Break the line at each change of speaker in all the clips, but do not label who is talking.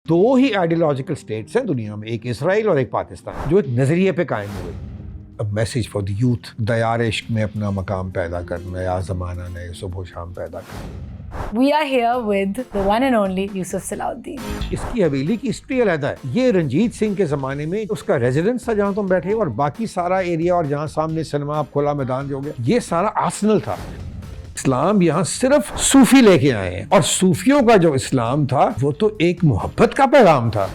दो ही ideological states हैं दुनिया में, एक इसराइल और एक पाकिस्तान, जो एक नजरिए पे कायम हुए। अब message for the youth, Dayal इश्क में अपना मकाम पैदा कर, नया ज़माना नए सुबह शाम पैदा कर।
We are here with the one and only Yusuf Salahuddin.
इसकी हवेली की हिस्ट्री अलग है। ये रंजीत सिंह के ज़माने में उसका रेजिडेंस था जहाँ तुम बैठे, और बाकी सारा एरिया और जहाँ सामने सिनेमा खुला मैदान जो हो गया, ये सारा आर्सेनल था। इस्लाम यहाँ सिर्फ सूफी लेके आए हैं, और सूफियों का जो इस्लाम था वो तो एक मोहब्बत का पैगाम था।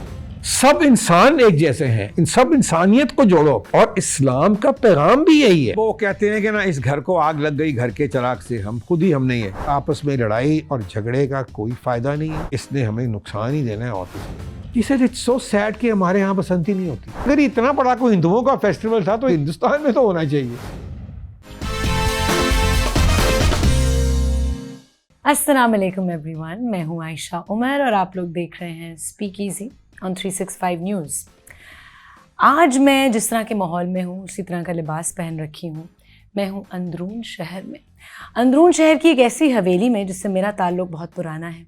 सब इंसान एक जैसे हैं, इन सब इंसानियत को जोड़ो, और इस्लाम का पैगाम भी यही है। वो कहते हैं कि ना, इस घर को आग लग गई घर के चिराग से, हम खुद ही हम नहीं है। आपस में लड़ाई और झगड़े का कोई फायदा नहीं है, इसने हमें नुकसान ही देना है। और इसे इट्स सो सैड कि हमारे यहाँ बसंती नहीं होती। अगर इतना बड़ा कोई हिंदुओं का फेस्टिवल था तो हिंदुस्तान में तो होना चाहिए।
अस्सलाम वालेकुम एवरीवन, मैं हूँ आयशा उमर और आप लोग देख रहे हैं स्पीक इजी ऑन 365 न्यूज़। आज मैं जिस तरह के माहौल में हूँ उसी तरह का लिबास पहन रखी हूँ। मैं हूँ अंदरून शहर में, अंदरून शहर की एक ऐसी हवेली में जिससे मेरा ताल्लुक़ बहुत पुराना है।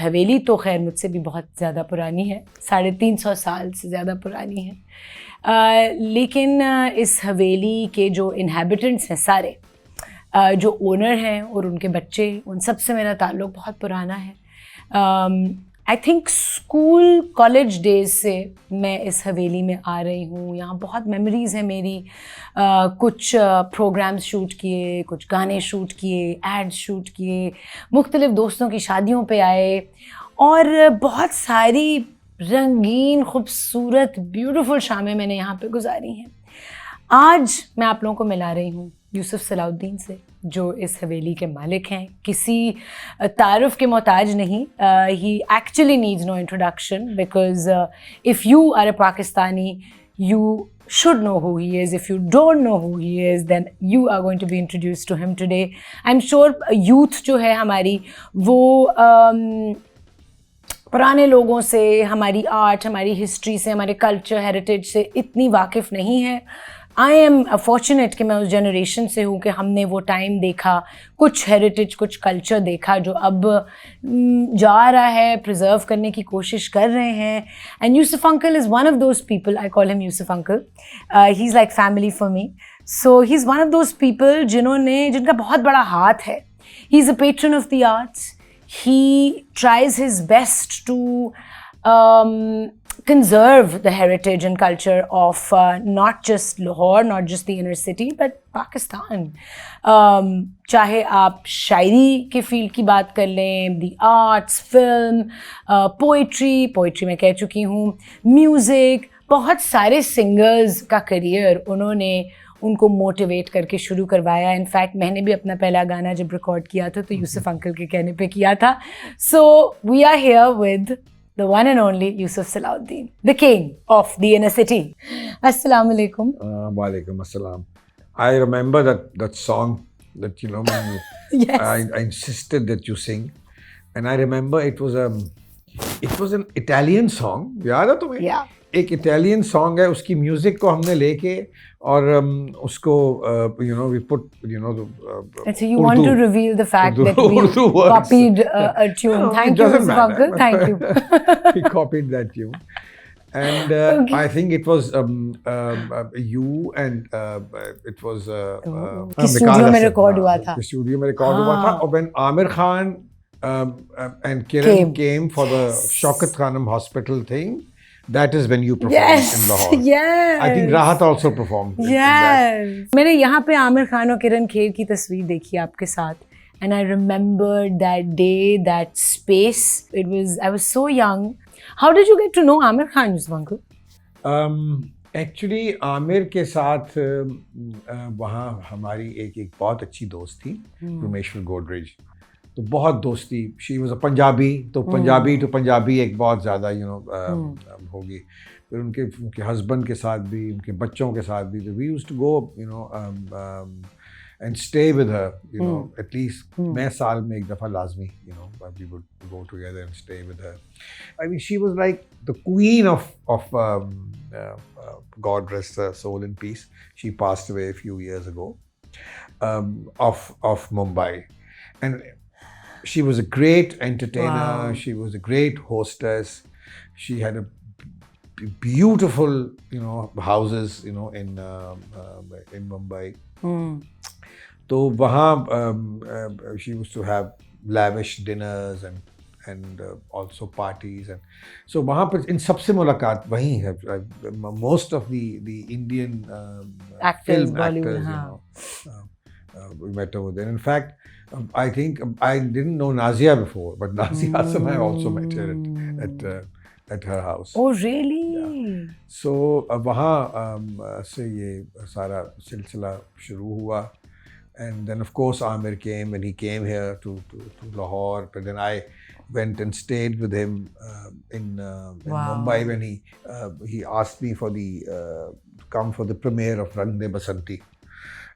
हवेली तो खैर मुझसे भी बहुत ज़्यादा पुरानी है, 350 साल से ज़्यादा पुरानी है। लेकिन इस हवेली के जो इन्हेबिटेंट्स हैं सारे, जो ओनर हैं और उनके बच्चे, उन सब से मेरा ताल्लुक़ बहुत पुराना है। I think school college days से मैं इस हवेली में आ रही हूँ। यहाँ बहुत मेमोरीज़ हैं मेरी। कुछ प्रोग्राम्स शूट किए, कुछ गाने शूट किए, एड्स शूट किए, मुख्तलिफ़ दोस्तों की शादियों पे आए, और बहुत सारी रंगीन खूबसूरत ब्यूटीफुल शामें मैंने यहाँ पे गुजारी हैं। आज मैं आप लोगों को मिला रही हूँ यूसुफ सलाहुद्दीन से, जो इस हवेली के मालिक हैं। किसी तारुफ के मोहताज नहीं। He actually needs no introduction, because if you are a Pakistani you should know who he is. If you don't know who he is, then you are going to be introduced to him today. I'm sure youth जो है हमारी, वो पुराने लोगों से, हमारी art, हमारी history से, हमारे कल्चर हेरिटेज से इतनी वाकिफ़ नहीं है। आई एम फॉर्चुनेट कि मैं उस जनरेशन से हूँ कि हमने वो टाइम देखा, कुछ हेरिटेज, कुछ कल्चर देखा जो अब जा रहा है, प्रिजर्व करने की कोशिश कर रहे हैं। And Yusuf uncle is one of those people, I call him Yusuf uncle. He is like family for me. So he is one of those people जिनका बहुत बड़ा हाथ है। He is a patron of the arts. He tries his best to conserve the heritage and culture of not just Lahore, not just the inner city, but Pakistan. चाहे आप शायरी के field की बात कर लें, the arts, film, पोइट्री मैं कह चुकी हूँ, म्यूज़िक, बहुत सारे सिंगर्स का करियर उन्होंने उनको मोटिवेट करके शुरू करवाया। इनफैक्ट मैंने भी अपना पहला गाना जब रिकॉर्ड किया था तो यूसुफ अंकल के कहने पे किया था। So we are here with the one and only Yusuf Salahuddin, the king of the inner city. अस्सलाम वालेकुम।
वालेकुम अस्सलाम। I remember that song that
Yes.
I insisted that you sing, and I remember it was an Italian song. याद है तुम्हें?
Yeah.
एक Italian song है, उसकी म्यूजिक को हमने लेके और उसको we put
And so you want to reveal the fact that we
Urdu words.
copied a tune.
No,
Thank
it
you,
doesn't
Yusuf
matter.
uncle. Thank you.
We copied that tune, and
Okay.
I think it was you and it was
कि studio में record हुआ था।
Studio में record हुआ था, और when Amir Khan and Kiran came for the Shaukat Khanum hospital thing, that is when you performed in Lahore.
Yes.
I think Rahat also performed. in that.
Yes. मैंने यहाँ पे आमिर खान और किरण खेर की तस्वीर देखी आपके साथ, and I remembered that day, that space. I was so young. How did you get to know Amir Khan, Yusuf uncle?
Actually Aamir के साथ वहाँ हमारी एक बहुत अच्छी दोस्त थी, रोमेश्वर गोडरेज। तो बहुत दोस्ती, शी वॉज अ पंजाबी, तो पंजाबी टू पंजाबी एक बहुत ज़्यादा होगी। फिर उनके हस्बैंड के साथ भी, उनके बच्चों के साथ भी, we used to go and stay with her, at least मैं साल में एक दफ़ा लाजमी, we would go together and stay with her. I mean, she was like the queen of God rest her soul in peace. She passed away a few years ago, of Mumbai, and She was a great entertainer.
Wow.
She was a great hostess. She had a beautiful, houses, in Mumbai. तो वहाँ she used to have lavish dinners and also parties, and so वहाँ पर इन सबसे मुलाकात वहीं है. Most of the Indian
Actors,
film
Bollywood,
actors, we met over there. In fact, I think I didn't know Nazia before, but Nazia Asam I also met her at her house.
Oh, really?
Yeah. So वहाँ से ये सारा सिलसिला शुरू हुआ. And then of course Amir came, and he came here to Lahore. But then I went and stayed with him in Mumbai when he asked me for to come for the premiere of Rang De Basanti.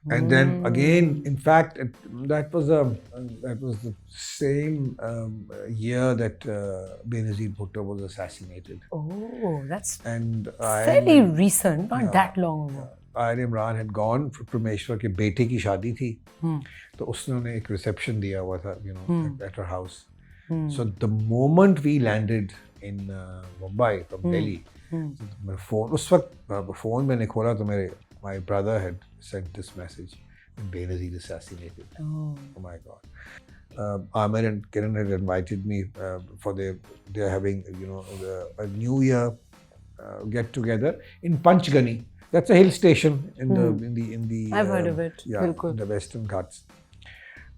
And then again, in fact, that was the same year that Benazir Bhutto was assassinated.
Oh, that's
And
fairly recent, not that long ago.
Ayan Imran had gone for Parmeshwar के बेटे की शादी थी, तो उसने एक reception दिया हुआ था, at her house. So the moment we landed in Mumbai from Delhi, मेरा phone उस वक्त phone मैंने खोला तो my brother had sent this message, Benazir assassinated. Oh my God. Amir and Kiran had invited me for they're having a New Year get together in Panchgani. That's a hill station in the
I've heard of it.
Yeah, in the Western Ghats.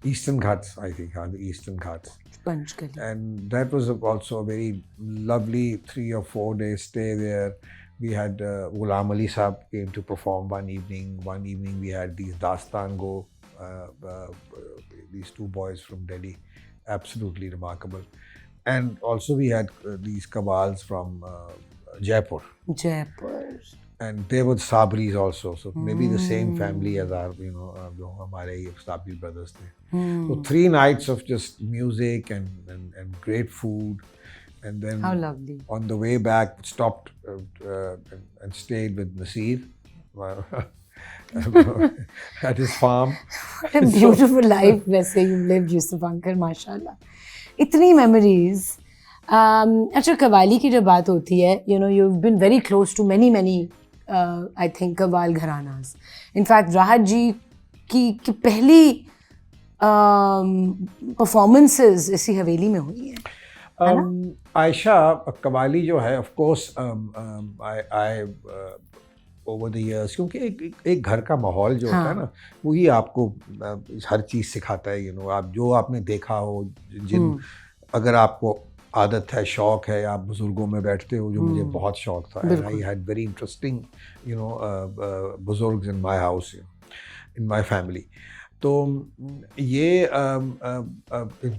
Eastern Ghats, I think, the Eastern Ghats.
Panchgani.
And that was also a very lovely 3 or 4 day stay there. We had Ghulam Ali Saab came to perform one evening. One evening we had these Dastan Go, these 2 boys from Delhi, absolutely remarkable. And also we had these Qawwals from Jaipur.
Jaipur.
And they were Sabris also, so maybe the same family as our, जो हमारे Sabri brothers थे. So 3 nights of just music and great food, and then
how lovely.
On the way back, stopped and stayed with Nasir at his farm.
What a beautiful life वैसे you've lived, Yusuf uncle, माशाल्लाह. इतनी memories. अच्छा, कवाली की जब बात होती है, you've been very close to many I think Kawal gharanas. In fact, राहत जी की पहली performances इसी हवेली में हुई है.
आयशा, कवाली जो है, of course, I over the years, क्योंकि एक घर का माहौल जो होता है ना, वही आपको हर चीज़ सिखाता है. आप जो आपने देखा हो, अगर आपको आदत है, शौक है, आप बुजुर्गों में बैठते हो, जो मुझे बहुत शौक था. And I had very interesting, बुजुर्ग in my house, in my family. तो ये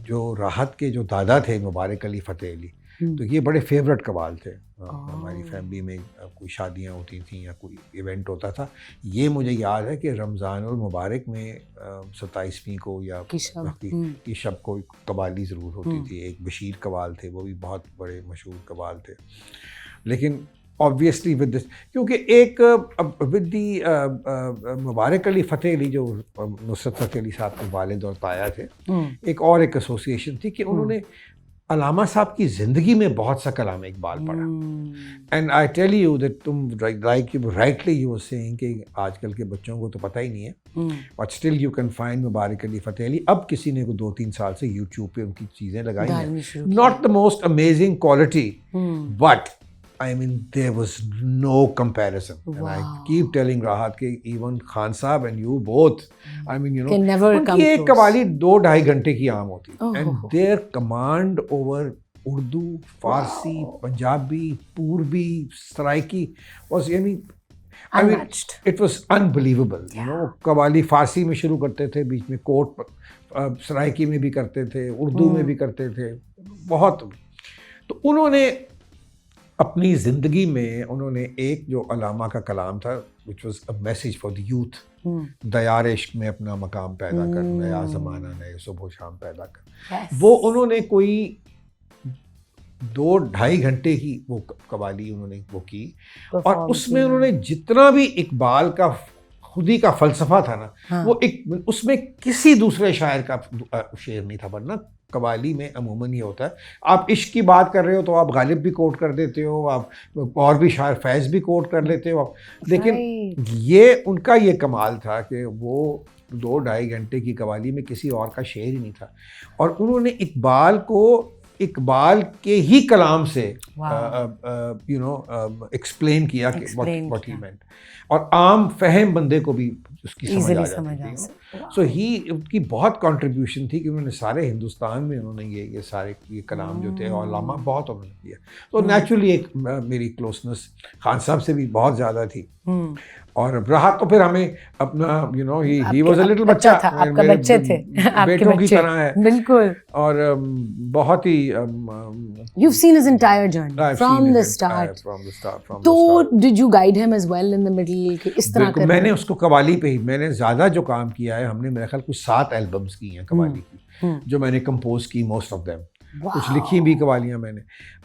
जो राहत के जो दादा थे, मुबारक अली फ़तेह अली, तो ये बड़े फेवरेट कवाल थे. हमारी फैमिली में कोई शादियाँ होती थी या कोई इवेंट होता था. ये मुझे याद है कि रमज़ानुल मुबारक में 27वीं को या की शब को कवाली ज़रूर होती थी. एक बशीर कवाल थे, वो भी बहुत बड़े मशहूर कवाल थे. लेकिन ऑब्वियसली विद दिस, क्योंकि एक विद दी मुबारक अली फ़तेह अली जो नुसरत फ़तेह अली साहब के वालिद और ताया थे, एक एसोसिएशन थी कि उन्होंने अलामा साहब की ज़िंदगी में बहुत सा कलाम इकबाल पढ़ा. And I tell you that तुम राइटली यू वर सेइंग कि आजकल के बच्चों को तो पता ही नहीं है, but still you can find Mubarak Ali Fateh Ali. अब किसी ने को 2-3 साल से यूट्यूब पे उनकी चीज़ें लगाई हैं. Not the most amazing quality, but I mean, there was no comparison. Wow. And I keep telling Rahat कि even Khan Saab and you both, I mean,
can never come
उनकी एक
close.
कवाली 2-2.5 घंटे की आम होती. And their command over Urdu, Farsi, Punjabi, Purbi, Saraiki was, I mean, it was unbelievable. Qawwali फारसी में शुरू करते थे, बीच में कोट सराइकी में भी करते थे, उर्दू में भी करते थे, बहुत. तो उन्होंने अपनी ज़िंदगी में उन्होंने एक जो अलामा का कलाम था, which was a message for the youth, Dayal इश्क में अपना मकाम पैदा कर, नया ज़माना नए सुबह शाम पैदा कर. वो उन्होंने कोई 2-2.5 घंटे की वो कवाली उन्होंने वो की, और उसमें उन्होंने जितना भी इकबाल का खुदी का फलसफा था ना,
हाँ।
वो एक उसमें किसी दूसरे शायर का शेर नहीं था। वरना कवाली में अमूमन ये होता है, आप इश्क की बात कर रहे हो तो आप गालिब भी कोट कर देते हो, आप और भी शायर फैज़ भी कोट कर लेते हो आप, लेकिन
Right.
ये उनका ये कमाल था कि वो 2-2.5 घंटे की कवाली में किसी और का शेर ही नहीं था, और उन्होंने इकबाल के ही कलाम से एक्सप्लेन किया कि
Explain
व्हाट ही
किया।
मेंट, और आम फहम बंदे को भी उसकी समझ
Easily
आ
समझ
जाती
आ
थी।
सकता।
सो ही उनकी बहुत कंट्रीब्यूशन थी कि उन्होंने सारे हिंदुस्तान में उन्होंने ये सारे ये कलाम जो थे और लामा बहुत उन्होंने किया। तो नेचुरली एक मेरी क्लोजनेस खान साहब से भी बहुत ज़्यादा थी, और रहा तो फिर हमें अपना ही वाज अ लिटिल बच्चा
था, आपका बच्चे थे, आपके
बेटों की
बच्चे,
तरह है,
बिल्कुल।
और बहुत ही
You've seen his entire journey from the start. तो did you guide him as well in the middle कि इस तरह
बिल्कुल, मैंने उसको कवाली पे ही, मैंने ज़्यादा जो काम किया है, हमने मेरे ख्याल कुछ 7 एल्बम्स की हैं कवाली की, जो मैंने कंपोज की, मोस्ट ऑफ देम, कुछ लिखी भी कवालियाँ मैंने।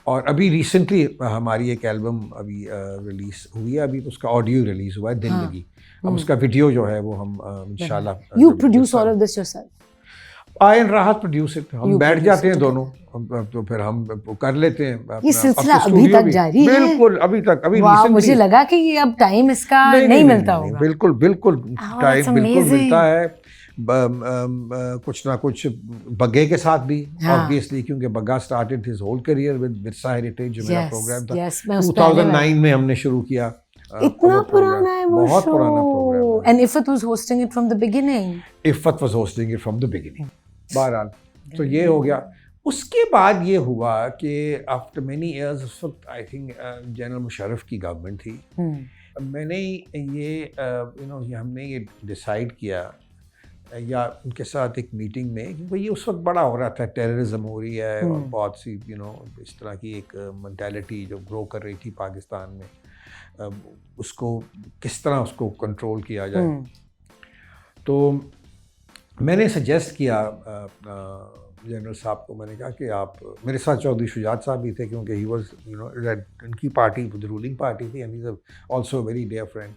और अभी रिसेंटली हमारी एक एल्बम अभी रिलीज हुई है, अभी तो उसका ऑडियो रिलीज हुआ है, दिल लगी। अब उसका वीडियो जो है वो हम इंशाल्लाह।
You produce all of this yourself?
Ion राहत प्रोड्यूस इट, हम बैठ जाते हैं दोनों, तो फिर हम कर लेते हैं।
ये सिलसिला अभी तक जारी है?
बिल्कुल, अभी तक, अभी
वाह,
recently-
मुझे लगा कि ये अब टाइम इसका नहीं मिलता होगा।
बिल्कुल बिल्कुल
Oh,
टाइम
that's
बिल्कुल
amazing.
मिलता है। कुछ ना कुछ बग्गे के साथ भी,
हाँ।
ऑब्वियसली, क्योंकि Bagga started his whole career with Virsa heritage, जो मेरा
Yes,
प्रोग्राम था,
yes, मैं उस पे आने
2009 में हमने शुरू किया।
इतना
वो
पुराना
program,
है वो
बहुत
show.
पुराना प्रोग्राम है।
And Ifat was hosting it from the beginning.
Iffat was hosting it from the beginning. बहरहाल तो ये हो गया। उसके बाद ये हुआ कि आफ्टर मेनी इयर्स, उस वक्त आई थिंक जनरल मुशर्रफ की गवर्नमेंट थी, मैंने ये हमने ये डिसाइड किया, या उनके साथ एक मीटिंग में, क्योंकि ये उस वक्त बड़ा हो रहा था, टेररिज्म हो रही है और बहुत सी इस तरह की एक मेंटालिटी जो ग्रो कर रही थी पाकिस्तान में, उसको किस तरह उसको कंट्रोल किया जाए। तो मैंने सजेस्ट किया जनरल साहब को, मैंने कहा कि आप, मेरे साथ चौधरी शुजात साहब भी थे, क्योंकि ही वाज उनकी पार्टी रूलिंग पार्टी थी, and he is also very dear friend.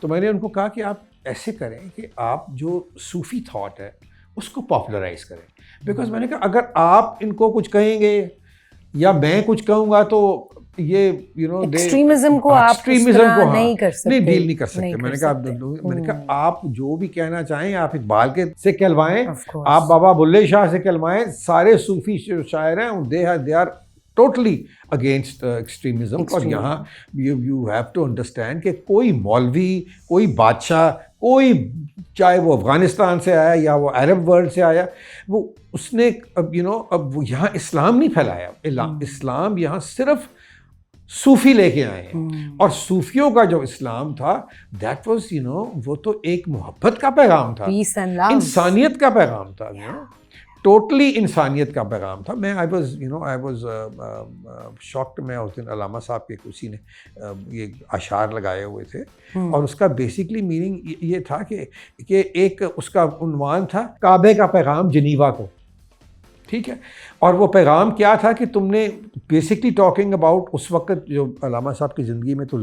तो मैंने उनको कहा कि आप ऐसे करें कि आप जो सूफ़ी थॉट है उसको पॉपुलराइज करें, बिकॉज मैंने कहा अगर आप इनको कुछ कहेंगे या मैं कुछ कहूँगा तो ये
एक्सट्रीमिज्म को आप नहीं कर सकते,
नहीं डील नहीं कर सकते। मैंने कहा आप जो भी कहना चाहें आप इकबाल के से कहलवाएं, आप बाबा बुल्ले शाह से कहलवाएं, सारे सूफी शायर हैं, they are totally against extremism. और यहाँ यू हैव टू अंडरस्टैंड कि कोई मौलवी, कोई बादशाह, कोई चाहे वो अफ़गानिस्तान से आया या वो अरब वर्ल्ड से आया, वो उसने अब वो यहाँ इस्लाम नहीं फैलाया। इस्लाम यहाँ सिर्फ सूफ़ी लेके आए हैं, और सूफियों का जो इस्लाम था दैट वाज वो तो एक मोहब्बत का पैगाम था, इंसानियत का पैगाम था, टोटली इंसानियत का पैगाम था। मैं आई वाज शॉक्ड। मैं उस दिन अलामा साहब के किसी ने ये अशार लगाए हुए थे, और उसका बेसिकली मीनिंग ये था कि एक उसका उन्वान था काबे का पैगाम जनीवा को, ठीक है। और वो पैगाम क्या था कि तुमने बेसिकली टॉकिंग अबाउट उस वक्त जो अलामा साहब की ज़िंदगी में तो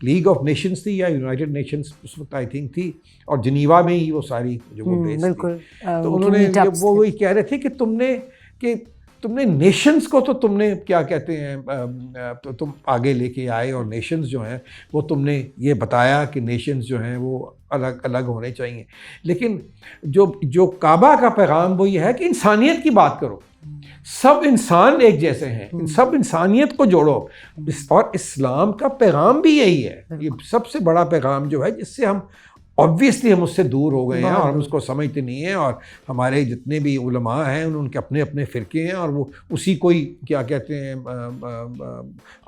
लीग ऑफ नेशंस थी या यूनाइटेड नेशंस उस वक्त आई थिंक थी, और जनीवा में ही वो सारी जो वो बेस थी। तो उन्होंने वो वही कह रहे थे कि तुमने नेशंस को तो तुमने क्या कहते हैं तो तुम आगे लेके आए, और नेशंस जो हैं वो तुमने ये बताया कि नेशंस जो हैं वो अलग अलग होने चाहिए, लेकिन जो काबा का पैगाम वो ये है कि इंसानियत की बात करो, सब इंसान एक जैसे हैं, सब इंसानियत को जोड़ो। और इस्लाम का पैगाम भी यही है, ये सबसे बड़ा पैगाम जो है, जिससे हम ऑब्वियसली हम उससे दूर हो गए हैं और हम उसको समझते नहीं हैं, और हमारे जितने भी उलमा हैं उनके अपने अपने फ़िरके हैं, और वो उसी को ही क्या कहते हैं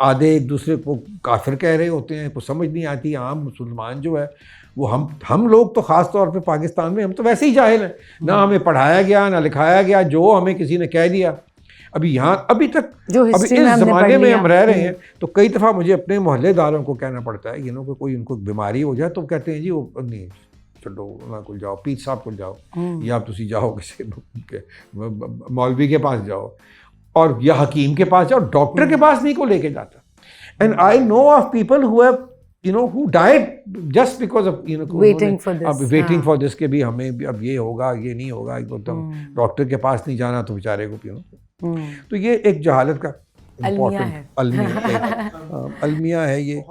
आधे एक दूसरे को काफिर कह रहे होते हैं, कुछ समझ नहीं आती। आम मुसलमान जो है वो हम लोग तो ख़ास तौर पे पाकिस्तान में हम तो वैसे ही जाहिल हैं, ना हमें पढ़ाया गया ना लिखाया गया, जो हमें किसी ने कह दिया। अभी यहाँ अभी तक अभी इस ज़माने में हम रह रहे हैं, तो कई दफ़ा मुझे अपने मोहल्लेदारों को कहना पड़ता है कि कोई उनको बीमारी हो जाए तो कहते हैं जी वो नहीं छोड़ो ना को जाओ, पीर साहब को जाओ, या तुसी जाओ किसी मौलवी के पास जाओ, और या हकीम के पास जाओ, डॉक्टर के पास नहीं को लेके जाता। And I know of people who have who died just because of
Waiting for this,
waiting
हाँ.
for this कि भी हमें भी अब ये होगा, ये नहीं होगा, डॉक्टर के पास नहीं जाना तो बेचारे को तो ये एक जहालत का अलमिया है ये।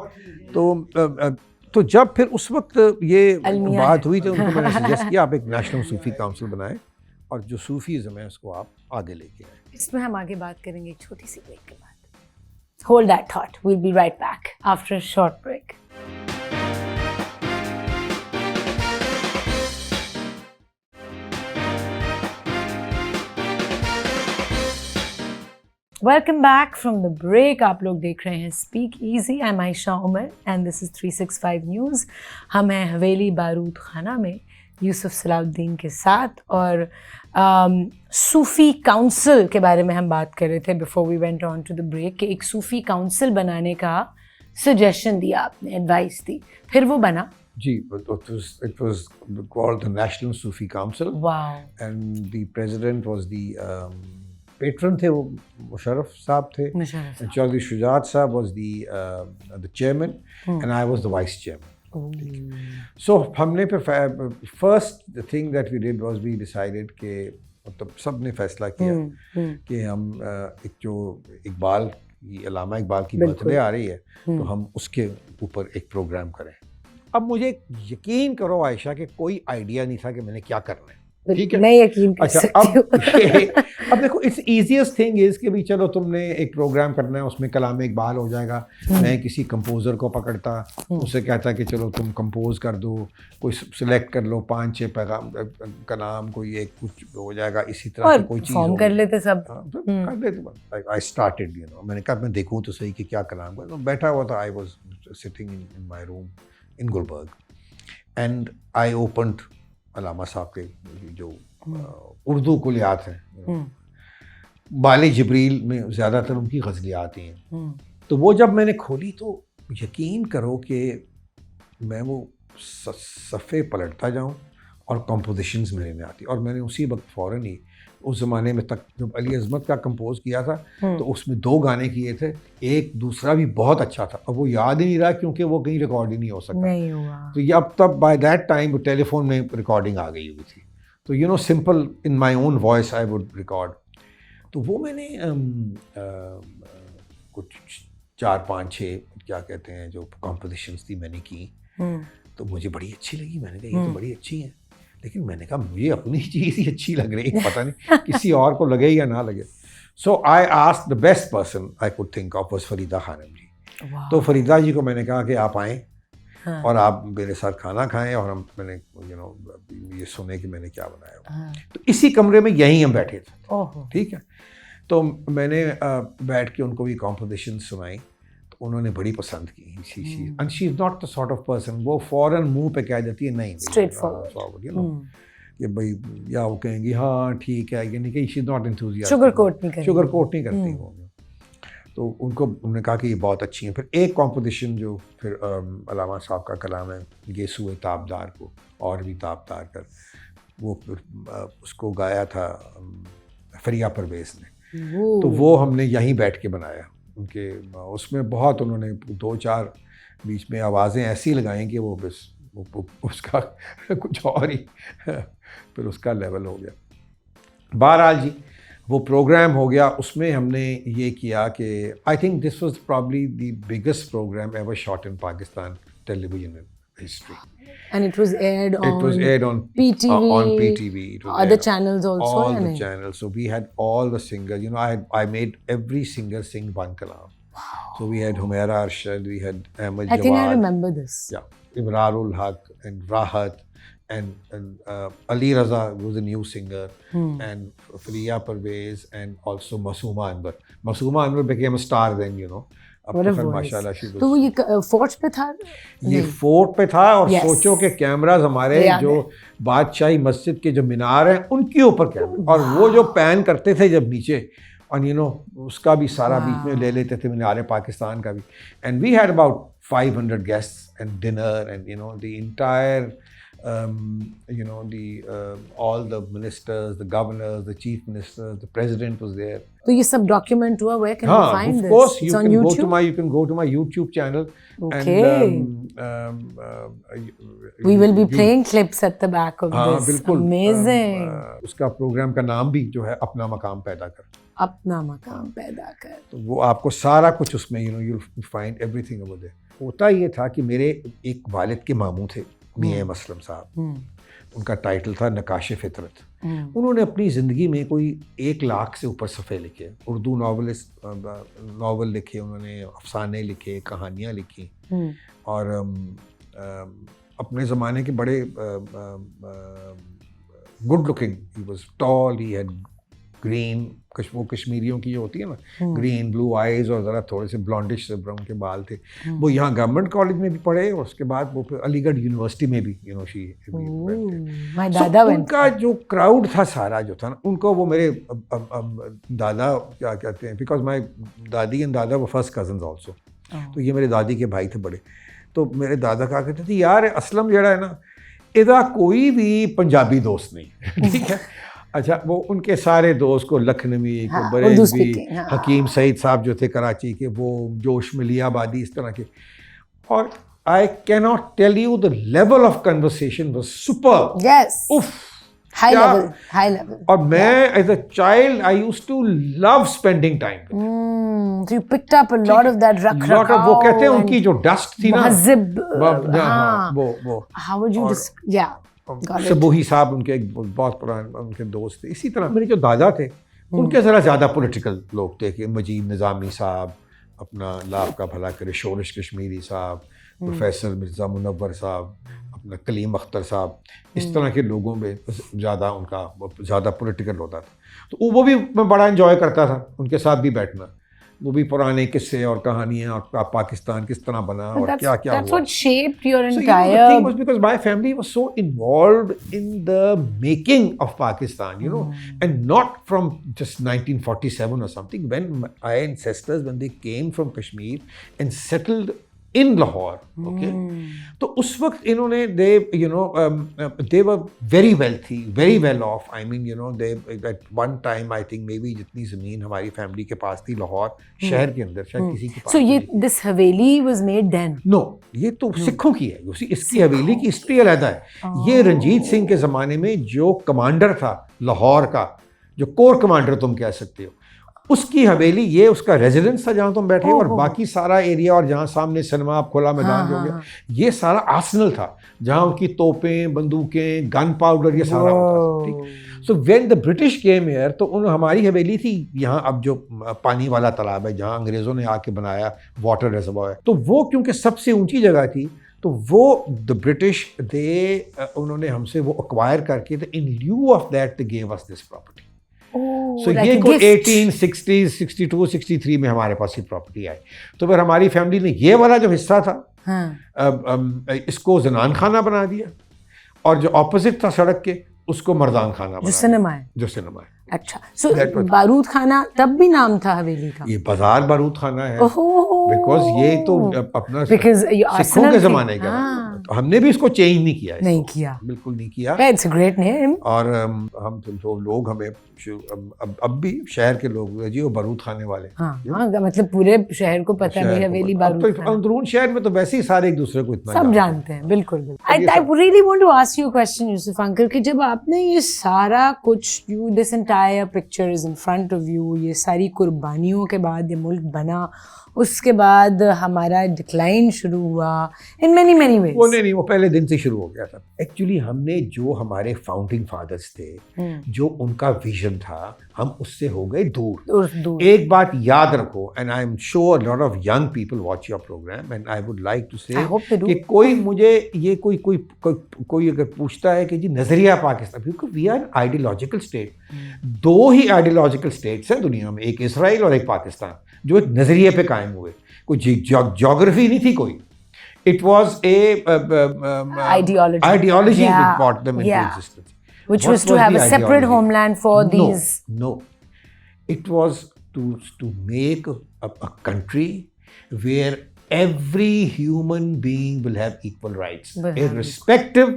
तो जब फिर उस वक्त ये बात हुई तो उनको मैंने सजेस्ट किया आप एक नेशनल सूफी काउंसिल बनाएं और जो सूफीज़म है उसको आप आगे लेके आए।
इसमें हम आगे बात करेंगे एक छोटी सी ब्रेक के बाद। Hold that thought. We'll be right back after a short break. Welcome back from the break. आप लोग देख रहे हैं Speak Easy. I'm Aisha Umar and this is 365 News. हम हैं हवेली बारूद खाना में यूसुफ सलाउद्दीन के साथ और सूफ़ी काउंसिल के बारे में हम बात कर रहे थे before we went on to the break कि एक सूफ़ी काउंसिल बनाने का सजेशन दिया आपने, एडवाइस दी, फिर वो बना।
जी, it was called the National Sufi Council.
Wow.
And the president was the patron थे, वो मुशर्रफ साहब थे, and चौधरी शुजात साहब was the chairman and I was the vice chairman. So हमने फिर first the thing that we did was we decided कि मतलब सब ने फैसला किया कि हम एक जो इकबाल अल्लामा इकबाल की बर्थडे आ रही है तो हम उसके ऊपर एक प्रोग्राम करें। अब मुझे यकीन करो आयशा कि कोई आइडिया नहीं था कि मैंने क्या करना है। ठीक है,
मैं यकीन कर सकती हूँ।
अब देखो इट्स इजीएस्ट थिंग इज कि भी चलो तुमने एक प्रोग्राम करना है उसमें कलाम इकबाल हो जाएगा। मैं किसी कंपोज़र को पकड़ता, उससे कहता कि चलो तुम कंपोज कर दो, कोई सिलेक्ट कर लो 5-6 पैगाम कलाम, कोई एक कुछ हो जाएगा इसी तरह की कोई चीज़
फॉर्म कर लेते सब,
कर लेते। आई स्टार्टेड मैंने कहा मैं देखूँ तो सही कि क्या कलाम कर। तो बैठा हुआ था, I was sitting in my room in Gulberg and I opened Allama साहब के जो उर्दू कुलियात हैं, बाले जिब्रील में ज़्यादातर उनकी गज़लें आती हैं। तो वो जब मैंने खोली तो यकीन करो कि मैं वो सफ़े पलटता जाऊं और कंपोजिशंस मेरे में आती। और मैंने उसी वक्त फ़ौरन ही उस ज़माने में तक जब अली अज़मत का कंपोज किया था तो उसमें 2 गाने किए थे, एक दूसरा भी बहुत अच्छा था। अब वो याद ही नहीं रहा क्योंकि वो कहीं रिकॉर्ड ही नहीं हो सका।
नहीं हुआ। तो
ये अब तब बाय दैट टाइम टेलीफोन में रिकॉर्डिंग आ गई हुई थी, तो simple in my own voice I would record. तो वो मैंने कुछ 4-5-6 क्या कहते हैं जो कंपोजिशंस थी मैंने की, तो मुझे बड़ी अच्छी लगी। मैंने कहा ये तो बड़ी अच्छी है, लेकिन मैंने कहा मुझे अपनी चीज़ ही अच्छी लग रही है, पता नहीं किसी और को लगे या ना लगे। So I asked the best person I could think of was Farida Khanum ji. तो फरीदा जी को मैंने कहा कि आप आएँ और आप मेरे साथ खाना खाएं और मैंने ये सुने कि मैंने क्या बनाया। तो इसी कमरे में यहीं हम बैठे थे, ठीक है। तो मैंने बैठ के उनको भी कॉम्पोजिशन सुनाई, तो उन्होंने बड़ी पसंद की। And she is not the sort of person वो फ़ौरन मुंह पे कह देती है नहीं,
स्ट्रेट फॉरवर्ड,
कि भाई या वो कहेंगी हाँ ठीक है, यानी कि she is not enthusiastic, sugar coat नहीं करती वो। तो उन्होंने कहा कि ये बहुत अच्छी हैं। फिर एक कॉम्पोजिशन जो फिर अल्लामा साहब का कलाम है गेसुए ताबदार को और भी ताबदार कर, वो फिर उसको गाया था फरिया परवेज़ ने। तो वो हमने यहीं बैठ के बनाया उनके। उसमें बहुत उन्होंने 2-4 बीच में आवाज़ें ऐसी लगाई कि वो बस उसका कुछ और ही फिर उसका लेवल हो गया। बहरहाल जी वो प्रोग्राम हो गया। उसमें हमने ये किया कि I think this was probably the biggest programme ever shot in Pakistan television history.
And it was aired on
PTV, on PTV.
Other channels also.
All the channels. So we had all the singers. I made every singer sing one kalam. Wow. So we had Humaira Arshad, we had Ahmed Jawad.
I think I remember this.
Yeah, Ibrarul Haq and Rahat and Ali Raza was a new singer, and Fariya Parvez and also Masooma Anwar. Masooma Anwar became a star then, अब तो फिर माशाल्लाह she.
तो ये fort पे था,
ये fort पे था। और सोचो कि कैमराज हमारे जो बादशाही मस्जिद के जो मीनार हैं उनके ऊपर कैमरा, और वो जो पैन करते थे जब नीचे, और उसका भी सारा बीच में ले लेते थे मीनार पाकिस्तान का भी। And we had about 500 guests and dinner and the entire you know, all the ministers, the governors, the chief ministers, the president was there.
तो ये सब document हुआ, where can we find
of
this?
course,
It's
you
on
can
YouTube?
you can go to my YouTube channel.
Okay.
And
We will be
you-
playing clips at the back of
हाँ
this.
बिल्कुल.
Amazing.
उसका programme का नाम भी जो है अपना मकाम पैदा कर,
अपना मकाम पैदा कर.
तो वो आपको सारा कुछ उसमें you'll find everything over there. होता ये था कि मेरे एक वालिद के मामू थे, मियां असलम साहब. उनका टाइटल था नकाशे फितरत. उन्होंने अपनी ज़िंदगी में कोई 1 लाख से ऊपर सफ़े लिखे, उर्दू नावल लिखे, उन्होंने अफसाने लिखे, कहानियाँ लिखी, और अपने ज़माने के बड़े good looking. He was tall, he had green, वो कश्मीरियों की जो होती है ना, ग्रीन ब्लू आइज़ और ज़रा थोड़े से ब्लॉन्डिश से ब्राउन के बाल थे. वो यहाँ गवर्नमेंट कॉलेज में भी पढ़े और उसके बाद वो फिर अलीगढ़ यूनिवर्सिटी में भी
My dada went.
उनका जो क्राउड था सारा जो था ना, उनको वो मेरे दादा क्या कहते हैं, बिकॉज माई दादी एंड दादा वो फर्स्ट कजन ऑल्सो. तो ये मेरे दादी के भाई थे बड़े. तो मेरे दादा कहा करते थे, यार असलम जड़ा है ना, इदा कोई भी पंजाबी दोस्त नहीं. ठीक है. अच्छा, वो उनके सारे दोस्त को लखनवी, को बरेलवी, हकीम सईद साहब जो थे कराची के, वो जोश मिलिया आबादी, इस तरह के. और I cannot tell you the level of conversation was super.
Yes.
उफ,
High
क्या-
level. High level.
और मैं as a child I used to love spending time.
So you picked up a lot of that
lot of, वो कहते हैं उनकी जो dust थी ना,
महज़िब.
हाँ, वो
How would you yeah. Got it.
सबूही साहब उनके एक बहुत पुराने उनके दोस्त थे. इसी तरह मेरे जो दादा थे उनके ज़रा ज़्यादा पॉलिटिकल लोग थे, कि मजीद निज़ामी साहब, अपना लाभ का भला करे शोरिश कश्मीरी साहब, प्रोफेसर मिर्ज़ा मुनव्वर साहब, अपना कलीम अख्तर साहब, इस तरह के लोगों में ज़्यादा उनका ज़्यादा पॉलिटिकल होता था. तो वो भी मैं बड़ा इन्जॉय करता था उनके साथ भी बैठना. वो भी पुराने किस्से और कहानियाँ, और पाकिस्तान किस तरह बना और क्या क्या
That's
हुआ.
what shaped your
So,
entire.
the thing was because my family was so involved in the making of Pakistan, and not from just 1947 or something. When my ancestors, when they came from Kashmir and settled in Lahore, okay, तो उस वक्त इन्होंने they were very wealthy, very well off. I mean, they at one time I think maybe जितनी ज़मीन हमारी family के पास थी लाहौर शहर के अंदर, शायद किसी के पास
So
नहीं.
this haveli was made then.
No, ये तो सिखों की है. इसकी हवेली की हिस्ट्री अलग है. ये रंजीत सिंह के ज़माने में जो कमांडर था लाहौर का, जो कोर कमांडर तुम कह सकते हो, उसकी हवेली, ये उसका रेजिडेंस था जहाँ तुम बैठे, और बाकी सारा एरिया, और जहाँ सामने सिनेमा, खुला मैदान जो हो गया, ये सारा आर्सेनल था जहाँ उनकी तोपें, बंदूकें, गन पाउडर, ये सारा होता था. ठीक. So when the British came here, तो हमारी हवेली थी यहाँ, अब जो पानी वाला तालाब है जहाँ अंग्रेज़ों ने आके बनाया वाटर रिजर्वॉयर, तो वो क्योंकि सबसे ऊंची जगह थी, तो वो द ब्रिटिश उन्होंने हमसे वो एक्वायर करके, तो in lieu of that they gave us this property. So ये कोई 1860s 62 63 में हमारे पास ये प्रॉपर्टी आई. तो फिर हमारी फैमिली ने ये वाला जो हिस्सा था, इसको जनान खाना बना दिया, और जो ऑपोजिट था सड़क के, उसको मर्दान खाना बना दिया, जो सिनेमा है.
अच्छा, सो बारूद खाना तब भी नाम था हवेली का?
ये बाजार बारूद खाना है, बिकॉज ये तो अपना सिखों के ज़माने का. तो हमने भी इसको चेंज नहीं किया.
नहीं किया,
बिल्कुल नहीं किया.
It's a great name.
और हम तो लोग हमें अब भी शहर के लोग जी वो बारूद खाने वाले.
हाँ, मतलब पूरे शहर को पता नहीं हवेली बारूद खाना.
अंदरून शहर में तो वैसे ही सारे एक दूसरे को इतना
सब जानते हैं. बिल्कुल. I really want to ask you a question, Yusuf uncle, कि जब आपने ये सारा कुछ, this entire picture is in front of you, ये सारी कुर्बानियों के बाद ये मुल्क बना, उसके बाद हमारा डिक्लाइन शुरू हुआ in many ways.
वो नहीं, वो पहले दिन से शुरू हो गया था. एक्चुअली हमने जो हमारे फाउंडिंग फादर्स थे, जो उनका विजन था, हम उससे हो गए दूर. एक बात याद रखो, and I am sure lot of young people watch your programme, and I would like to say कि कोई मुझे ये कोई अगर पूछता है कि जी नजरिया पाकिस्तान, क्योंकि वी आर आइडियोलॉजिकल स्टेट. 2 ही आइडियोलॉजिकल स्टेट्स हैं दुनिया में, एक इसराइल और एक पाकिस्तान, जो एक नजरिए पे कायम हुए. कोई ज्योग्राफी नहीं थी कोई. It was a ideology that brought them into existence.
Which was to have a separate homeland for these.
No. It was to make a country where every human being will have equal rights, irrespective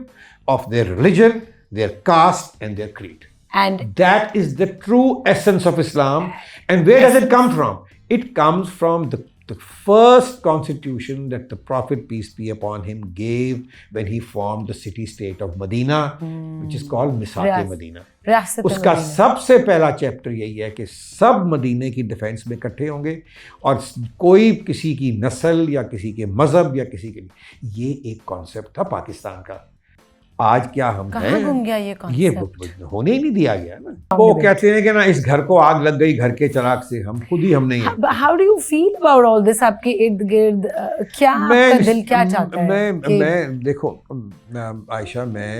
of their religion, their caste, and their creed.
And
That is the true essence of Islam. And where does it come from? It comes from the first constitution that the Prophet, peace be upon him, gave when he formed the city-state of Medina, which is called Misat Medina. उसका सबसे पहला chapter यही है कि सब मदीने की defence में इकट्ठे होंगे और कोई किसी की नस्ल या किसी के मजहब या किसी के, ये एक कॉन्सेप्ट था पाकिस्तान का। आज क्या हम हैं,
घूम गया ये
होने ही नहीं दिया गया ना। वो कहते हैं कि ना इस घर को आग लग गई घर के चिराग से, हम खुद ही हम नहीं हैं।
How do you feel about all this? आपके इर्द गिर्द क्या आपका दिल क्या चाहता है?
मैं देखो आयशा, मैं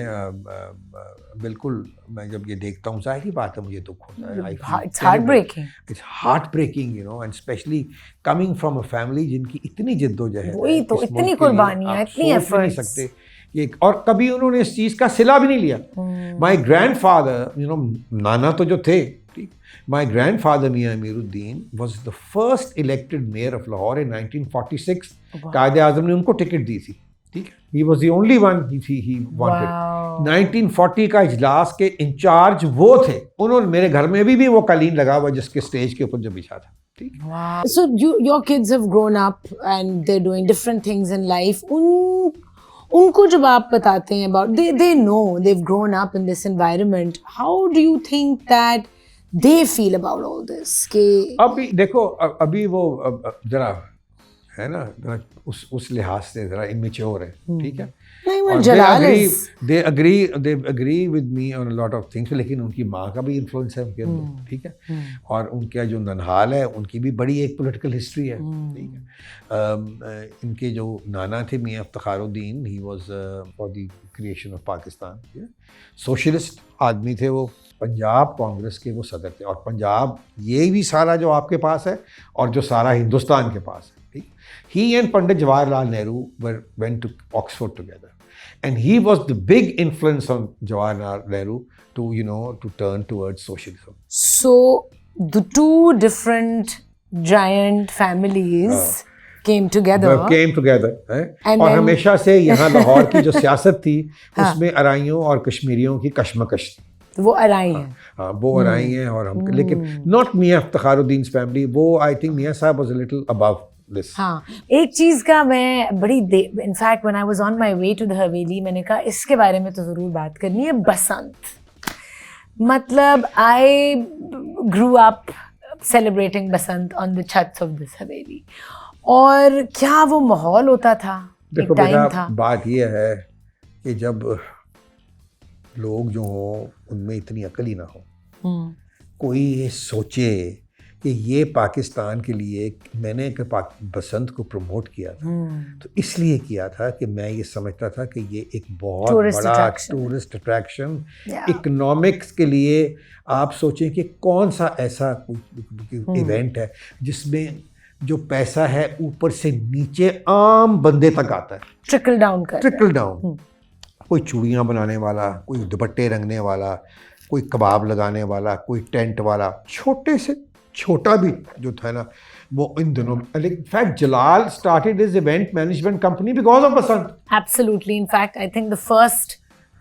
बिल्कुल, मैं जब ये देखता हूँ, जाहिर बात है मुझे दुख होता है।
It's heartbreaking.
It's heartbreaking, you know, and especially coming from a family जिनकी इतनी जिद्दोजहद है,
वही तो, इतनी कुर्बानियां, इतनी एफर्ट्स, सकते
ये, और कभी उन्होंने इस चीज़ का सिला भी नहीं लिया। माई ग्रैंडफादर, यू नो, नाना तो जो थे, ठीक, my grandfather Mian Amiruddin was the first elected mayor of Lahore in 1946। Quaid-e आज़म ने उनको टिकट दी थी, ठीक है, he was the only one he wanted. 1940 का इजलास के इंचार्ज वो थे, उन्होंने मेरे घर में भी वो कालीन लगा हुआ जिसके स्टेज के ऊपर जो बिछा था।
Wow. So your kids have grown up and they're doing different things in life. उनको जब आप बताते हैं about, they know they've grown up in this environment. How do you think that they feel about all this? कि
अभी देखो, अभी वो जरा है ना, जरा उस लिहाज से जरा इमेच्योर है, ठीक है। They agree with me on a lot of things, लेकिन उनकी माँ का भी इन्फ्लुएंस है उनके अंदर, ठीक है, और उनका जो ननहाल है उनकी भी बड़ी एक पॉलिटिकल हिस्ट्री है, ठीक है। इनके जो नाना थे मियाँ Iftikharuddin, he was for the creation of Pakistan, socialist आदमी थे वो, पंजाब कांग्रेस के वो सदर थे, और पंजाब ये भी सारा जो आपके पास है और जो सारा हिंदुस्तान के पास है, ठीक। He and Pandit Jawaharlal Nehru went to Oxford together, and he was the big influence on Jawaharlal Nehru to, you know, to turn towards socialism.
So the two different giant families came together.
और हमेशा से यहाँ लाहौर की जो सियासत थी उसमें अराइयों और कश्मीरियों की कश्मकश थी।
वो अराई हैं,
हाँ वो अराई हैं, और हम लेकिन नॉट मियाँ इफ्तिखारुद्दीन फैमिली, वो आई थिंक मियाँ साहब was a little above this.
हाँ, एक चीज़ का मैं बड़ी in fact when I was on my way to the haveli, मैंने कहा इसके बारे में तो ज़रूर बात करनी है। बसंत, मतलब I grew up celebrating Basant on the छत्स ऑफ दिस हवेली, और क्या वो माहौल होता था।
देखो बेटा, बात ये है कि जब लोग जो हों उनमें इतनी अकल ही ना हो, कोई ये सोचे कि ये पाकिस्तान के लिए मैंने बसंत को प्रमोट किया था, तो इसलिए किया था कि मैं ये समझता था कि ये एक बहुत बड़ा टूरिस्ट अट्रैक्शन, इकोनॉमिक्स के लिए आप सोचें कि कौन सा ऐसा इवेंट है जिसमें जो पैसा है ऊपर से नीचे आम बंदे तक आता है,
ट्रिकल डाउन।
कोई चूड़ियाँ बनाने वाला, कोई दुपट्टे रंगने वाला, कोई कबाब लगाने वाला, कोई टेंट वाला, छोटे से छोटा भी जो था ना, वो इन दिनों, in fact Jalal started his event management company because of Basant.
Absolutely, in fact I think the first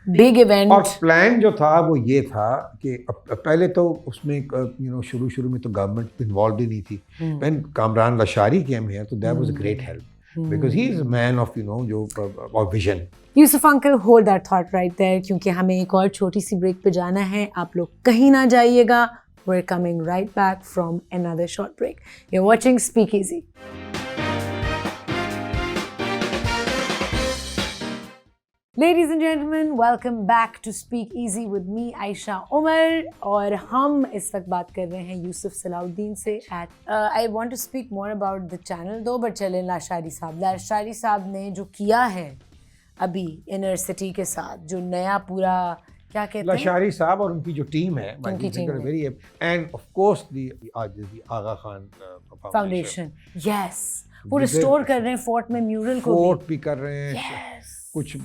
big event,
और प्लान जो था वो ये था कि पहले तो उसमें शुरू में तो गवर्नमेंट इन्वॉल्व ही नहीं थी। When Kamran Lashari came here, so that was a great help because he is a man of जो of vision।
Yusuf uncle, hold that thought right there, क्योंकि हमें एक और छोटी सी ब्रेक पे जाना है। आप लोग कहीं ना जाइएगा। We're coming right back from another short break. You're watching Speakeasy. Ladies and gentlemen, welcome back to Speakeasy with me, Aisha Umar. और हम इस वक्त बात कर रहे हैं यूसुफ सलाउद्दीन से। I want to speak more about the channel though, but चलें लाशारी साहब ने जो किया है अभी इनर सिटी के साथ, जो नया पूरा क्या कहते हैं,
लाशारी साहब और उनकी जो टीम है, very, and of course the Aga Khan foundation,
yes, वो रिस्टोर कर रहे हैं फोर्ट में म्यूरल को,
फोर्ट भी कर रहे हैं, कुछ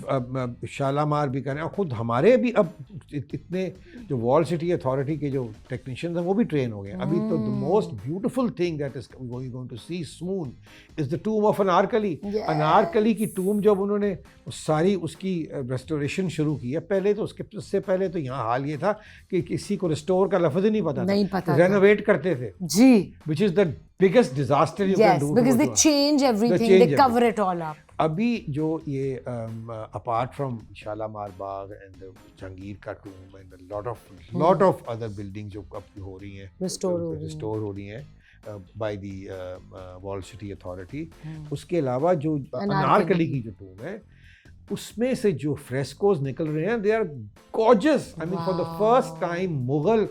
शालामार भी करें, और खुद हमारे भी अब इतने जो वॉल सिटी अथॉरिटी के जो टेक्नीशियंस हैं वो भी ट्रेन हो गए हैं। अभी तो the most beautiful thing that is going to see soon is the tomb of Anarkali. Anarkali की टूम जब उन्होंने सारी उसकी रेस्टोरेशन शुरू की है, पहले तो उससे पहले तो यहाँ हाल ये था कि किसी को रिस्टोर का लफ्ज ही नहीं पता था, रेनोवेट करते थे
जी,
which is the biggest disaster you can do
because they change everything, they cover it all up.
अभी जो ये apart from Shalimar Bagh and Jahangir का टूम and a lot of other buildings जो अब हो रही हैं, रिस्टोर हो रही हैं by the Wall City Authority, उसके अलावा जो अनारकली की जो टूम है उसमें से जो फ्रेस्कोज निकल रहे हैं, they are gorgeous. I mean, for the first time Mughal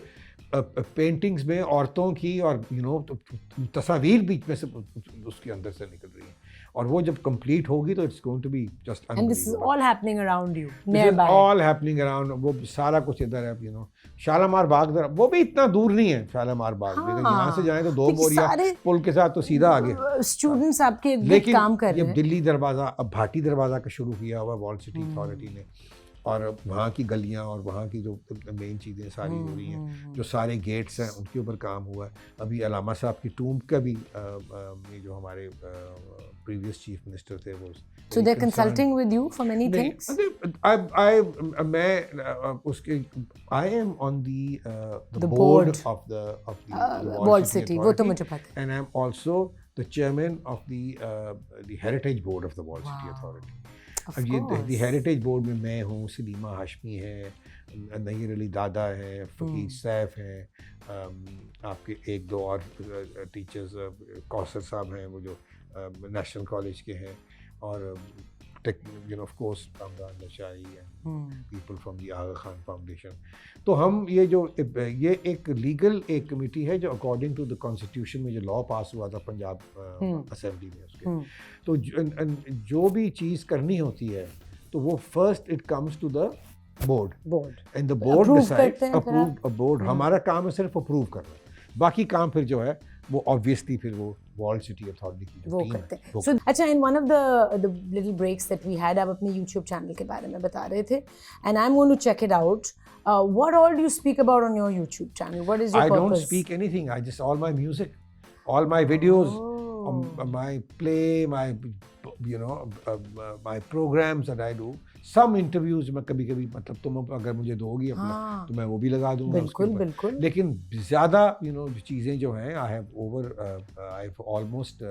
paintings में औरतों की और तस्वीर बीच में से उसके अंदर से निकल रही है, और वो जब कंप्लीट होगी तो it's going to be just unbelievable. And this is all happening around you, nearby, all happening around, वो सारा कुछ इधर है। शालामार बाग वो भी इतना दूर नहीं है, शालामार बाग भी यहाँ से जाएं तो 2 बोरिया पुल के साथ तो सीधा आगे।
स्टूडेंट्स आपके काम कर रहे हैं।
दिल्ली दरवाजा, अब भाटी दरवाजा का शुरू किया हुआ वॉल सिटी अथॉरिटी ने, और वहाँ की गलियाँ और वहाँ की जो मेन चीज़ें सारी हो रही हैं, जो सारे गेट्स हैं उनके ऊपर काम हुआ है। अभी अलामा साहब की टूम का भी जो हमारे प्रीवियस चीफ मिनिस्टर थे वो,
so they're consulting with you for many things?
मैं उसके I am on the board of the
Wall City, वो तो मुझे पता है,
and I'm also the chairman of the heritage board of the Wall City Authority. अब ये heritage board में मैं हूँ, सलीमा हाशमी है, नहीर अली दादा है, फ़कीर सैफ हैं, आपके 1-2 और टीचर्स, कौसर साहब हैं वो जो नेशनल कॉलेज के हैं, और ऑफ कोर्स कामरान नशाई and people from the Aga Khan foundation. तो हम ये एक लीगल एक कमेटी है जो अकॉर्डिंग टू द कॉन्स्टिट्यूशन में जो लॉ पास हुआ था पंजाब असेंबली में उसके, तो जो भी चीज़ करनी होती है तो वो first it comes to the board and the board decides, approve board. हमारा काम है सिर्फ अप्रूव करना, बाकी काम फिर जो है वो ऑब्वियसली फिर वो वॉल सिटी अथॉरिटी की जो टीम है।
So, अच्छा, in one of the little breaks that we had, आप अपने YouTube चैनल के बारे में बता रहे थे, and I'm going to check it out. What all do you speak about on your YouTube channel? What is your purpose?
I don't speak anything. I just all my music, all my videos, my play, my my programs that I do. Some interviews मैं कभी-कभी, मतलब तुम अगर मुझे दोगी अपना तो मैं वो भी लगा दूंगा,
बिल्कुल।
लेकिन ज़्यादा जो चीज़ें जो हैं, I have almost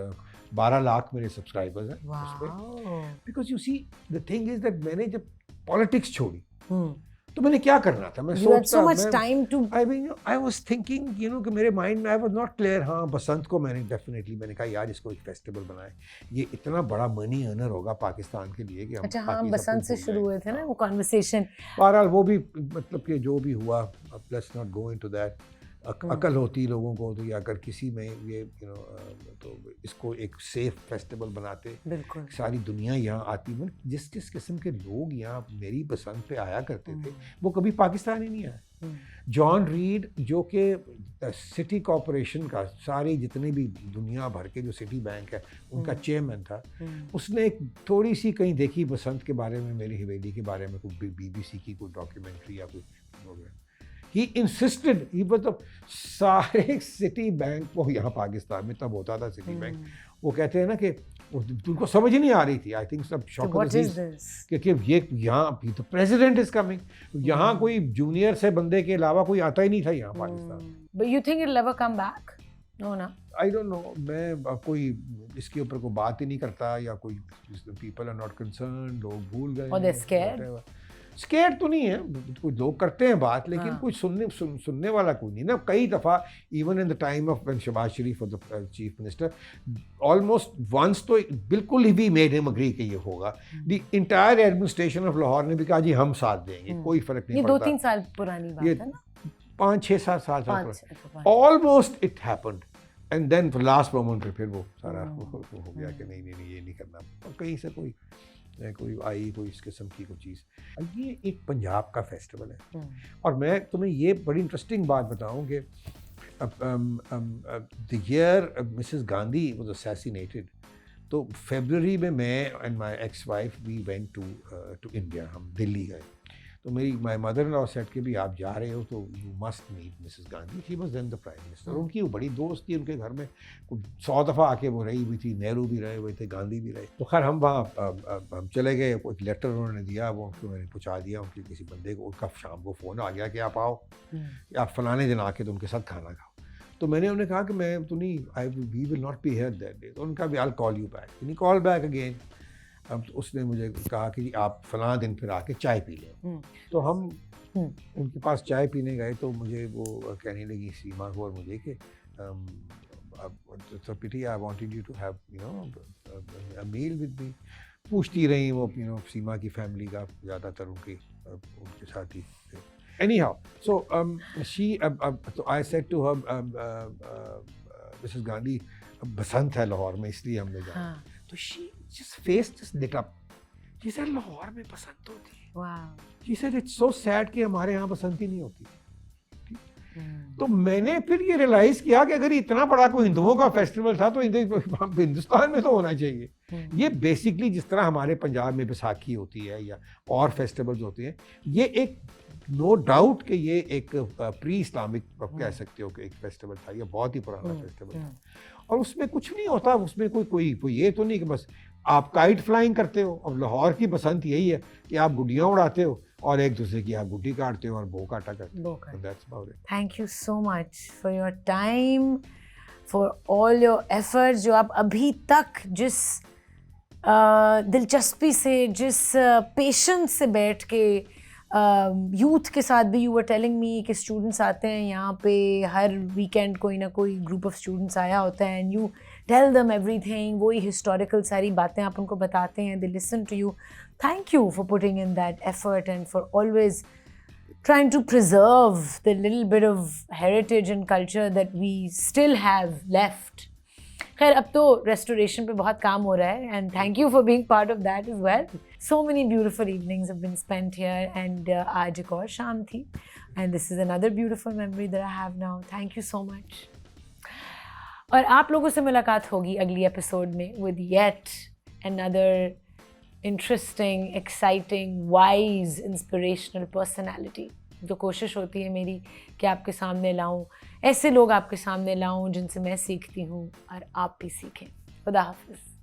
12 लाख मेरे सब्सक्राइबर्स हैं उस पे। Because you see the thing is that मैंने जब पॉलिटिक्स छोड़ी तो मैंने क्या करना था, मैं सोचता, I was thinking कि मेरे माइंड में I was not clear। हाँ, बसंत को मैंने कहा यार इसको एक फेस्टिवल बनाए, ये इतना बड़ा मनी अर्नर होगा पाकिस्तान के लिए कि हम,
अच्छा हाँ, बसंत से शुरू हुए थे ना वो कॉन्वर्सेशन।
बहरहाल वो भी मतलब कि जो भी हुआ, let's not go into that. अकल होती लोगों को तो, या अगर किसी में ये तो इसको एक सेफ फेस्टिवल बनाते,
बिल्कुल
सारी दुनिया यहाँ आती। जिस किस्म के लोग यहाँ मेरी बसंत पे आया करते थे वो कभी पाकिस्तान ही नहीं आए। जॉन रीड जो कि सिटी कॉरपोरेशन का, सारी जितने भी दुनिया भर के जो सिटी बैंक है उनका चेयरमैन था, उसने एक थोड़ी सी कहीं देखी बसंत के बारे में, मेरी हवेली के बारे में कोई BBC की कोई डॉक्यूमेंट्री या कोई हो गया, ही इंसिस्टेड, ही मतलब सारे सिटी बैंक वो यहाँ पाकिस्तान में तब होता था सिटी बैंक, वो कहते हैं ना कि उनको समझ ही नहीं आ रही थी। आई थिंक सब शॉक कि ये यहाँ द प्रेसिडेंट इज कमिंग, यहाँ कोई जूनियर से बंदे के अलावा कोई आता ही नहीं था यहाँ Pakistan.
But you think it never come back? No ना,
आई डोंट नो, मैं कोई इसके ऊपर कोई बात ही नहीं करता, या कोई पीपल आर नॉट कंसर्न, लोग भूल गए,
और दे स्कैर्ड।
स्केयर तो नहीं है, कुछ लोग करते हैं बात, लेकिन कुछ सुनने वाला कोई नहीं ना। कई दफ़ा even in the time of when Shahbaz Sharif was the chief minister, almost once तो बिल्कुल ही भी मेड हिम एग्री कि ये होगा। The entire administration of Lahore ने भी कहा जी हम साथ देंगे, कोई फर्क नहीं पड़ता।
ये 2-3 साल पुरानी बात है ना,
5-6-7 साल almost it happened, and then last moment पे फिर वो सारा हो गया कि नहीं ये नहीं करना, और कहीं से कोई आई कोई इस किस्म की कोई चीज़। ये एक पंजाब का फेस्टिवल है, और मैं तुम्हें ये बड़ी इंटरेस्टिंग बात बताऊं कि the year Mrs Gandhi was assassinated, तो फरवरी में मैं and my ex wife we went to India, हम दिल्ली गए। तो मेरी my mother in law said के भी आप जा रहे हो तो you must meet Mrs Gandhi, she was then the prime minister. उनकी वो बड़ी दोस्त थी, उनके घर में 100 दफ़ा आके वो रही हुई थी, नेहरू भी रहे हुए थे, गांधी भी रहे। तो खैर हम वहाँ हम चले गए, एक लेटर उन्होंने दिया, वो उनको मैंने पहुँचा दिया उनके किसी बंदे को। उनका शाम को फ़ोन आ गया कि आप आओ, आप फलाने दिन आके तो उनके साथ खाना खाओ। तो मैंने उन्हें कहा कि मैं तो नहीं, we will not be here that day. तो उनका भी आई कॉल यू बैक, यानी कॉल बैक अगेन। अब उसने मुझे कहा कि आप फलां दिन फिर आके चाय पी लें। तो हम उनके पास चाय पीने गए तो मुझे वो कहने लगी सीमा को और मुझे कि तो पिटी I wanted you to have you know a meal with me. पूछती रही वो सीमा की फैमिली का ज़्यादातर उनके साथ ही थे। Anyhow, so she so I said to her, Mrs. Gandhi, बसंत है लाहौर में इसलिए हमने जाना। तो she just face just lit up. She said Lahore में बसंत होती है।
Wow.
She said it's so sad कि हमारे यहाँ बसंत ही नहीं होती। तो मैंने फिर ये रियलाइज किया कि अगर इतना बड़ा कोई हिंदुओं का फेस्टिवल था तो हिंदुस्तान में तो होना चाहिए। ये बेसिकली जिस तरह हमारे पंजाब में बैसाखी होती है या और फेस्टिवल्स होते हैं, ये एक नो डाउट कि ये एक प्री इस्लामिक कह सकते हो कि एक फेस्टिवल था, ये बहुत ही पुराना फेस्टिवल था। और उसमें कुछ नहीं होता, उसमें कोई ये तो नहीं कि बस आप काइट फ्लाइंग करते हो। और लाहौर की बसंत यही है कि आप गुड्डियाँ उड़ाते हो और एक दूसरे की आप गुड्डी काटते हो और बो काटा करते हो। That's about it.
Thank you so much for your time, for all your efforts जो आप अभी तक जिस दिलचस्पी से, जिस पेशेंस से बैठ के यूथ के साथ भी, यू वर टेलिंग मी कि स्टूडेंट्स आते हैं यहाँ पे हर वीकेंड, कोई ना कोई ग्रुप ऑफ स्टूडेंट्स आया होता है and you tell them everything, वही हिस्टोरिकल सारी बातें आप उनको बताते हैं, they listen to you. Thank you for putting in that effort and for always trying to preserve the little bit of heritage and culture that we still have left. खैर अब तो restoration पे बहुत काम हो रहा है and thank you for being part of that as well. So many beautiful evenings have been spent here and आज एक और शाम थी and this is another beautiful memory that I have now. Thank you so much. और आप लोगों से मुलाकात होगी अगली एपिसोड में with yet another interesting, exciting, wise, inspirational personality. जो कोशिश होती है मेरी कि आपके सामने लाऊं, ऐसे लोग आपके सामने लाऊं जिनसे मैं सीखती हूँ और आप भी सीखें। खुदा हाफिज़।